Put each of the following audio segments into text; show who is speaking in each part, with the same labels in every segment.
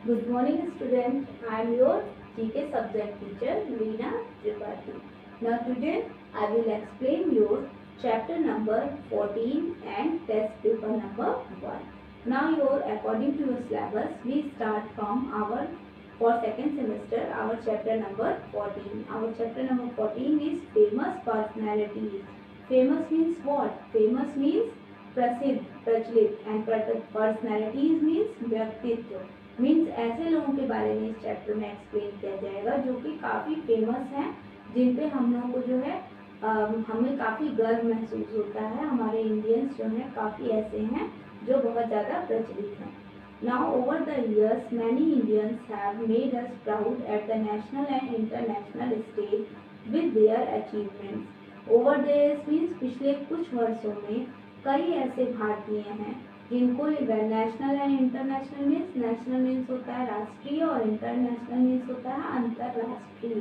Speaker 1: Good morning, student. I am your GK subject teacher, Leena Tripathi. Now today I will explain your chapter number 14 and test paper number 1. Now according to your syllabus, we start from for second semester our chapter number 14. Our chapter number 14 is famous personalities. Famous means what? Famous means प्रसिद्ध, प्रचलित and personalities means व्यक्तित्व, means ऐसे लोगों के बारे में इस chapter में एक्सप्लेन किया जाएगा जो कि काफ़ी फेमस हैं, जिन पे हम लोगों को जो है हमें काफ़ी गर्व महसूस होता है। हमारे इंडियंस जो हैं काफ़ी ऐसे हैं जो बहुत ज़्यादा प्रचलित हैं। Now over the years many Indians have made us proud at the national and international stage with their achievements. Over the years means पिछले कुछ वर्षों में कई ऐसे भारतीय हैं जिनको national and international means, national means होता है राष्ट्रीय और इंटरनेशनल मीन्स होता है अंतरराष्ट्रीय।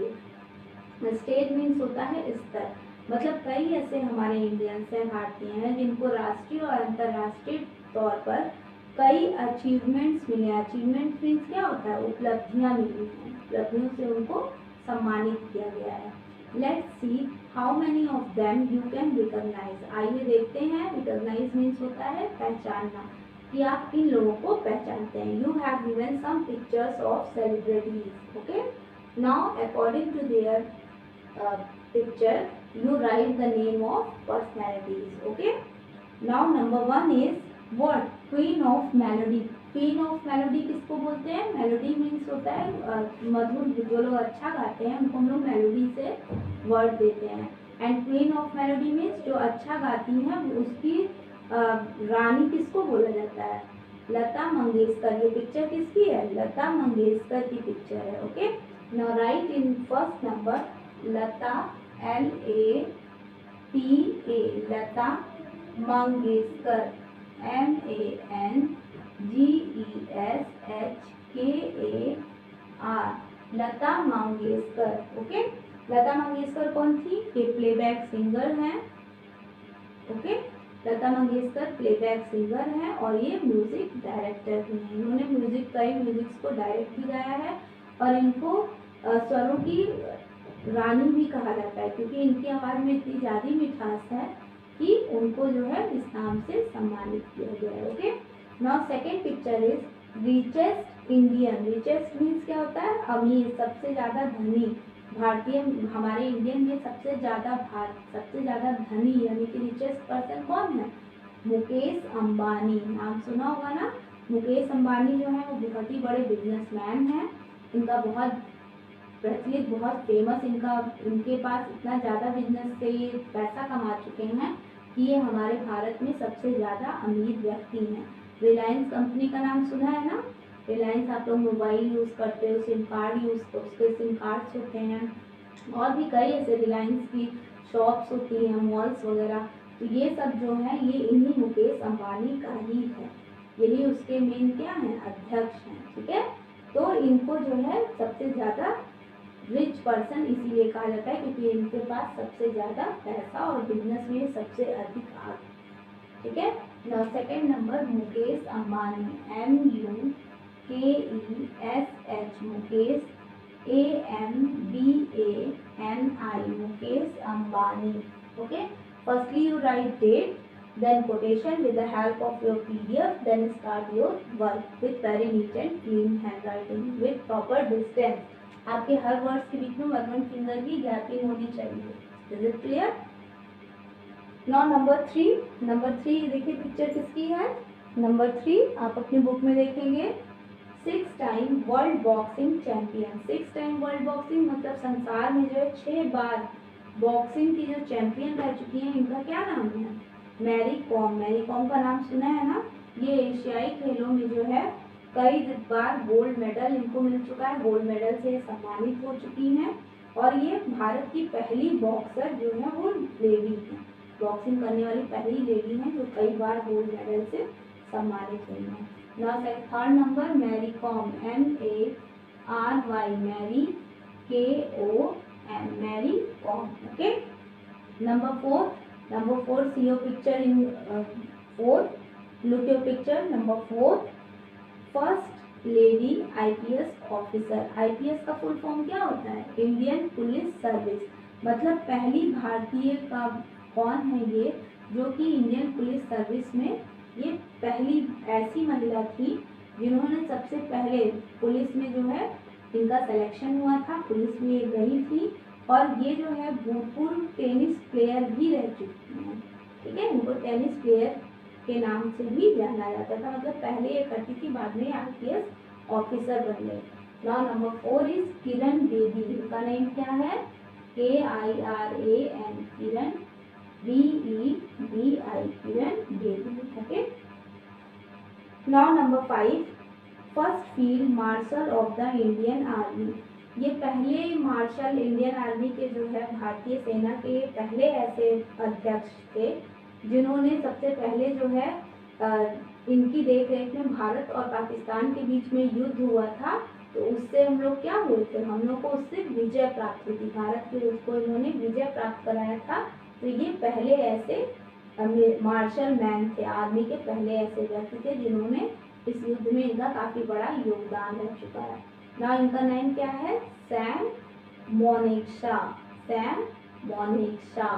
Speaker 1: स्टेट मीन्स होता है स्तर, मतलब कई ऐसे हमारे इंडियंस हैं, भारतीय हैं जिनको राष्ट्रीय और अंतरराष्ट्रीय तौर पर कई अचीवमेंट्स मिले। अचीवमेंट मीन्स क्या होता है? उपलब्धियाँ मिली हैं, उपलब्धियों से उनको सम्मानित किया गया है। Let's see how many of them you can recognize. आइए देखते हैं, recognize means होता है पहचानना, कि आप किन लोगों को पहचानते हैं। You have given some pictures of celebrities. Okay. Now according to their picture, you write the name of personalities. Okay. Now number one is what? Queen of Melody. Queen of melody किसको बोलते हैं? Melody means होता है मधुर, जो लोग अच्छा गाते हैं उनको हम लोग मेलोडी से वर्ड देते हैं। And queen of melody means जो अच्छा गाती हैं उसकी रानी किसको बोला जाता है? लता मंगेशकर। ये पिक्चर किसकी है? लता मंगेशकर की पिक्चर है। Okay, now write in first number Lata, LATA, Lata Mangeshkar, MANGESHKAR, Lata Mangeshkar. Okay, Lata Mangeshkar कौन थी? ये प्लेबैक सिंगर हैं। Okay, Lata Mangeshkar playback singer हैं और ये म्यूजिक डायरेक्टर भी हैं। इन्होंने कई म्यूजिक्स को डायरेक्ट भी गाया है और इनको स्वरों की रानी भी कहा जाता है, क्योंकि इनकी आवाज़ में इतनी ज़्यादा मिठास है कि उनको जो है इस नाम से सम्मानित किया गया है। Okay, now second picture is richest Indian. Richest means क्या होता है? अमीर, सबसे ज़्यादा धनी। भारतीय, हमारे इंडियन में सबसे ज़्यादा धनी यानी कि रिचेस्ट पर्सन कौन है? मुकेश अंबानी। नाम सुना होगा ना? मुकेश अंबानी जो है वो बहुत ही बड़े बिजनेसमैन हैं। इनका बहुत प्रचलित, बहुत फेमस, इनके पास इतना ज़्यादा बिजनेस से ये पैसा कमा चुके हैं कि ये हमारे भारत में सबसे ज़्यादा अमीर व्यक्ति हैं। रिलायंस कंपनी का नाम सुना है ना? रिलायंस, आप लोग मोबाइल यूज़ करते हो, सिम कार्ड उसके सिम कार्ड्स होते हैं और भी कई ऐसे रिलायंस की शॉप्स होती हैं, मॉल्स वगैरह। तो ये सब जो है ये इन्हीं मुकेश अंबानी का ही है, यही उसके मेन क्या हैं? अध्यक्ष हैं। ठीक है, तो इनको जो है सबसे ज़्यादा रिच पर्सन इसीलिए कहा जाता है क्योंकि इनके पास सबसे ज़्यादा पैसा और बिजनेस में सबसे अधिक आगे। ठीक है, now second number Mukesh Ambani, MUKESH, Mukesh, AMBANI, Mukesh Ambani. Okay, firstly you write date, then quotation with the help of your PDF, then start your work with very neat and clean handwriting with proper distance. आपके हर words के बीच में 1 finger की gapping होनी चाहिए। Is it clear? Now number 3 देखिए picture किसकी है? Number 3 आप अपनी बुक में देखेंगे, 6 time world boxing champion. 6 time world boxing मतलब संसार में जो है 6 बार बॉक्सिंग की जो चैंपियन रह चुकी हैं, इनका क्या नाम है? Mary com. मैरी कॉम का नाम सुना है ना? ये एशियाई खेलों में जो है कई बार गोल्ड मेडल इनको मिल चुका है, गोल्ड मेडल से सम्मानित हो चुकी हैं और ये भारत की पहली बॉक्सर जो है वो लेडी है, बॉक्सिंग करने वाली पहली लेडी हैं जो कई बार गोल्ड मेडल से सम्मानित हुई हैं। Now third number Mary Kom, MARY, Mary, KOM, Mary Kom. Okay, number 4 see your picture in 4, look your picture number 4, first lady IPS officer. IPS का फुल फॉर्म क्या होता है? Indian police service. मतलब पहली भारतीय का कौन है ये, जो कि इंडियन पुलिस सर्विस में ये पहली ऐसी महिला थी जिन्होंने सबसे पहले पुलिस में जो है इनका सिलेक्शन हुआ था, पुलिस में ये गई थी। और ये जो है भूतपूर्व टेनिस प्लेयर भी रह चुकी हैं, ठीक है। इनको टेनिस प्लेयर के नाम से भी जाना जाता था। मतलब पहले ये करती थी, बाद में आईपीएस ऑफिसर बन गए। Now number 4 is Kiran Bedi. इनका नेम क्या है? KIRAN, Kiran, BEDI, Kiran Bedi. Okay. Now number 5, first field marshal of the Indian army. ये पहले मार्शल इंडियन आर्मी के जो है भारतीय सेना के पहले ऐसे अध्यक्ष थे जिन्होंने सबसे पहले जो है इनकी देख रेख में भारत और पाकिस्तान के बीच में युद्ध हुआ था। तो उससे हम लोग क्या हुए थे? हम लोग को उससे विजय प्राप्त हुई थी, भारत के उसको इन्होंने विजय प्राप्त कराया था। तो ये पहले ऐसे मार्शल मैन थे, आर्मी के पहले ऐसे व्यक्ति थे जिन्होंने इस युद्ध में इनका काफी बड़ा योगदान रह चुका है। ना इनका नाम क्या है? Sam Manekshaw, Sam Manekshaw.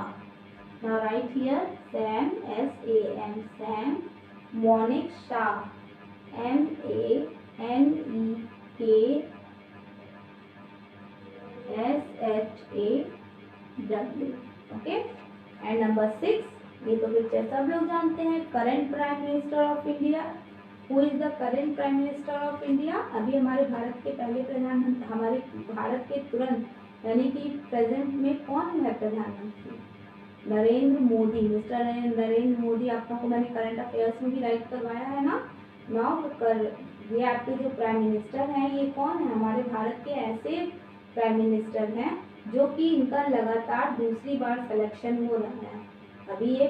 Speaker 1: Now write here Sam, SAM, Sam Moneksha, MANEKSHAW. Okay. And number 6, ये तो पिक्चर सब लोग जानते हैं, current prime minister of India. Who is the current prime minister of India? अभी हमारे भारत के पहले प्रधानमंत्री, हमारे भारत के तुरंत यानी कि प्रेजेंट में कौन है प्रधानमंत्री? नरेंद्र मोदी, मिस्टर नरेंद्र मोदी। आप लोगों को मैंने करंट अफेयर्स में भी राइट करवाया है ना। नाउ ये आपके जो प्राइम मिनिस्टर हैं ये कौन है? हमारे भारत के ऐसे प्राइम मिनिस्टर हैं जो कि इनका लगातार दूसरी बार सिलेक्शन हो रहा है। अभी ये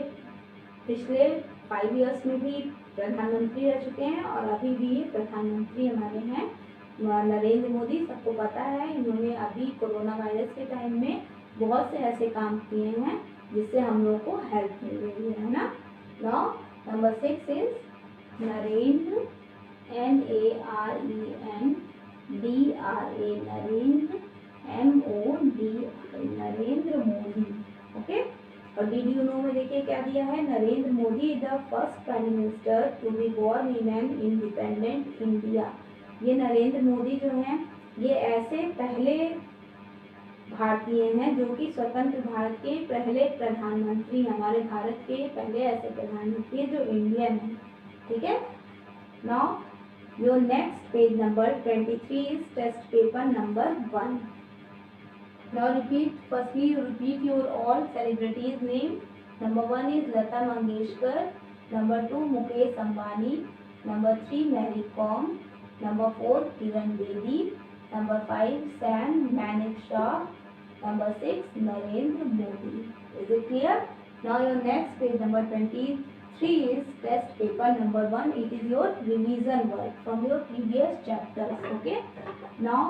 Speaker 1: पिछले 5 इयर्स में भी प्रधानमंत्री रह चुके हैं और अभी भी ये प्रधानमंत्री हमारे हैं नरेंद्र मोदी। सबको पता है इन्होंने अभी कोरोना वायरस के टाइम में बहुत से ऐसे काम किए हैं जिससे हम लोग को हेल्प मिल रही है ना। Now number 6 is Narendra, NARENDRA, Narendra, MODI, Narendra Modi. Okay. और डीड यू नो में देखिए क्या दिया है? Narendra Modi the first prime minister to be born in an independent India. ये नरेंद्र मोदी जो हैं ये ऐसे पहले भारतीय हैं जो कि स्वतंत्र भारत के पहले प्रधानमंत्री, हमारे भारत के पहले ऐसे प्रधानमंत्री हैं जो इंडियन हैं, ठीक है। Now your next page number 23 is test paper number 1। Now repeat, firstly you repeat your all celebrities name. Number 1 is Lata Mangeshkar, number 2 Mukesh Ambani, number 3 Mary Kom, number 4 Kiran Bedi, number 5 Sam Manekshaw, number 6 Narendra Modi. Is it clear? Now your next page number 23 is test paper number 1. It is your revision work from your previous chapters. Okay. Now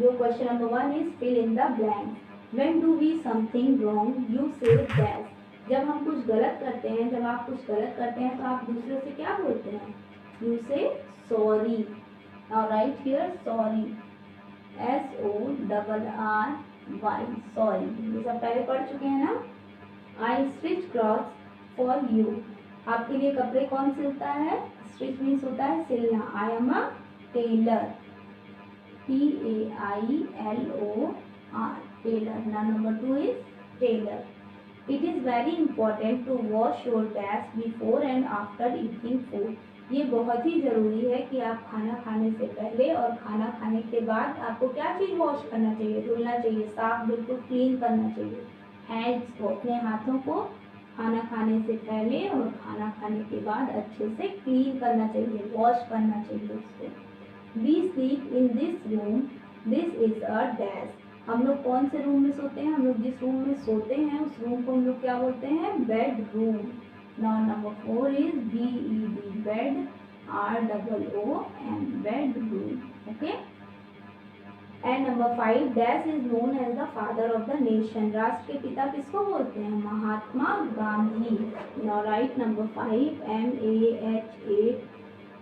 Speaker 1: your question number 1 is fill in the blank. When do we something wrong? You say dash. जब हम कुछ गलत करते हैं, जब आप कुछ गलत करते हैं तो आप दूसरे से क्या बोलते हैं? You say sorry. Now write here sorry. SORRY, sorry. ये सब पहले पढ़ चुके हैं ना। आई स्टिच क्लॉथ्स फॉर यू। आपके लिए कपड़े कौन सिलता है? स्टिच मीन्स होता है सिलना। I am a tailor, TAILOR, tailor. ना number 2 is tailor. It is very important to wash your dash before and after eating food. ये बहुत ही ज़रूरी है कि आप खाना खाने से पहले और खाना खाने के बाद आपको क्या चीज़ वॉश करना चाहिए? धुलना चाहिए, साफ बिल्कुल क्लीन करना चाहिए हैंड्स को, अपने हाथों को खाना खाने से पहले और खाना खाने के बाद अच्छे से क्लीन करना चाहिए, वॉश करना चाहिए उसको। We sleep in this room, this is a dash. हम लोग कौन से रूम में सोते हैं? हम लोग जिस रूम में सोते हैं उस रूम को हम लोग क्या बोलते हैं? Bed room. Now number 4 is BED, bed, ROOM, bedroom. Okay. And number 5, dash is known as the father of the nation. राष्ट्र के पिता किसको बोलते हैं? Mahatma Gandhi. Now write number 5,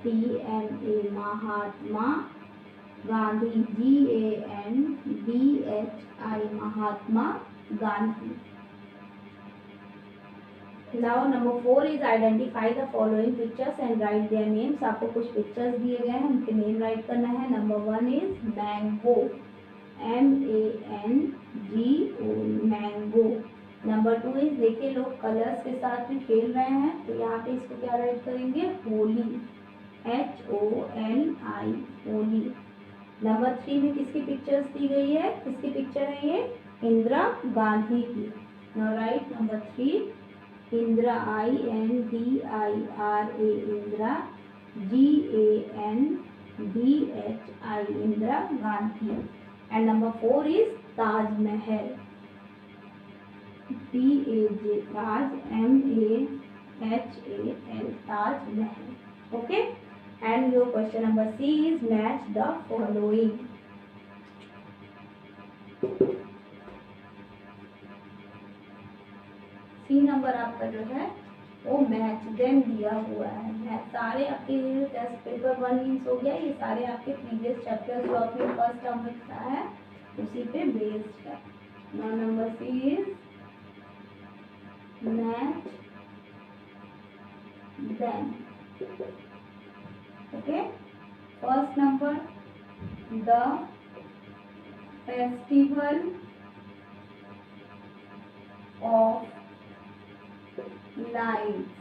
Speaker 1: TMA Mahatma Gandhi, GANDHI Mahatma Gandhi. Now number 4 is identify the following pictures and write their names. आपको कुछ pictures दिए गए हैं, उनके नेम राइट करना है। Number 1 is mango, MANGO, mango. Number 2 is देखिए लोग कलर्स के साथ में खेल रहे हैं, तो यहाँ पे इसको क्या राइट करेंगे, होली, HOLI, होली। नंबर 3 में किसकी पिक्चर्स दी गई है, किसकी पिक्चर है ये, इंदिरा गांधी की। Now right number 3 Indira, INDIRA, Indira, GANDHI, Indira Gandhi. And number 4 is Taj Mahal, TAJ, Taj, MAHAL, Taj Mahal. Okay, and your question number C is match the following. C number आपका जो है वो मैच देन दिया हुआ है। मैथ सारे आपके टेस्ट पेपर 1 मीन्स हो गया, ये सारे आपके प्रीवियस चैप्टर्स जो आपने फर्स्ट टर्म में था है उसी पे बेस्ड है। Now number C is match then. Okay, first number the festival of lights.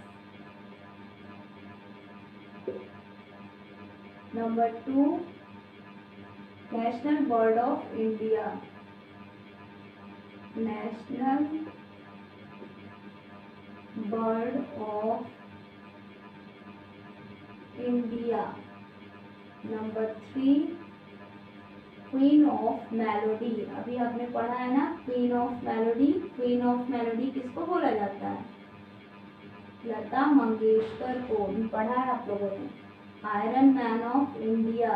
Speaker 1: Number 2 national bird of India, national bird of India. Number 3 queen of melody. अभी आपने पढ़ा है ना queen of melody. Queen of melody किसको बोला जाता है, लता मंगेशकर को भी पढ़ा है आप लोगों ने। Iron man of India,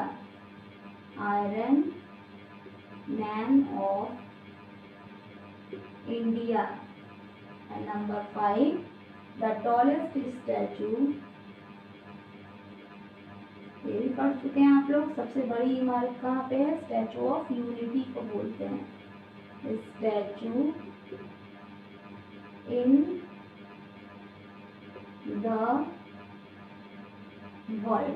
Speaker 1: iron man of India. And number 5 the tallest statue, ये भी पढ़ चुके हैं आप लोग। सबसे बड़ी इमारत कहाँ पे है, स्टैचू ऑफ यूनिटी को बोलते हैं, statue in the world.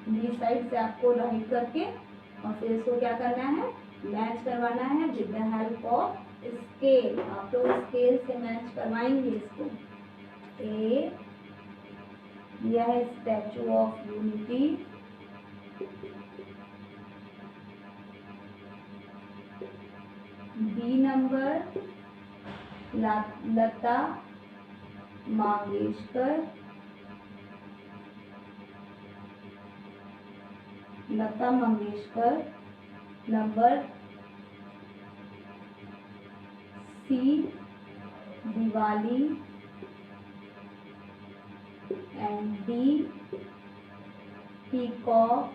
Speaker 1: B side से आपको राइट करके और फिर इसको क्या करना है, मैच करवाना है with the help of scale. आप लोग स्केल से मैच करवाएंगे इसको। ए, यह है Statue of Unity, B number Lata Mangeshkar, Lata Mangeshkar. Number C Diwali and D peacock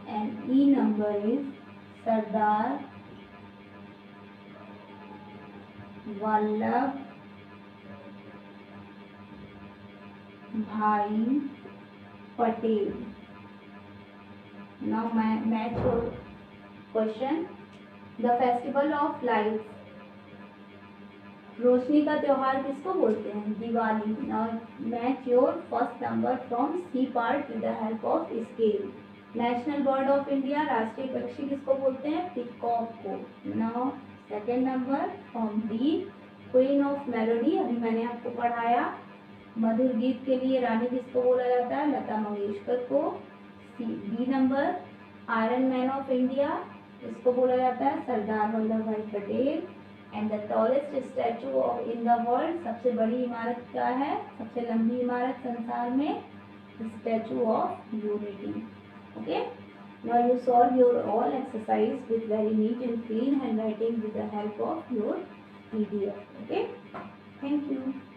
Speaker 1: and E number is Sardar Vallabh भाई Patel. Now match question, the festival of lights, रोशनी का त्योहार किसको बोलते हैं, Diwali. Now match your first number from C part with the help of scale. National bird of India, राष्ट्रीय पक्षी किसको बोलते हैं, पीकॉक को। Now second number from D queen of melody, अभी मैंने आपको पढ़ाया मधुर गीत के लिए रानी किसको बोला जाता है, लता मंगेशकर को। B number iron man of India, इसको बोला जाता है सरदार वल्लभ भाई Patel. And the tallest statue of in the world, सबसे बड़ी इमारत क्या है, सबसे लंबी इमारत संसार में, statue of unity. Okay, now you solve your all exercise with very neat and clean handwriting with the help of your PDF. Okay, thank you.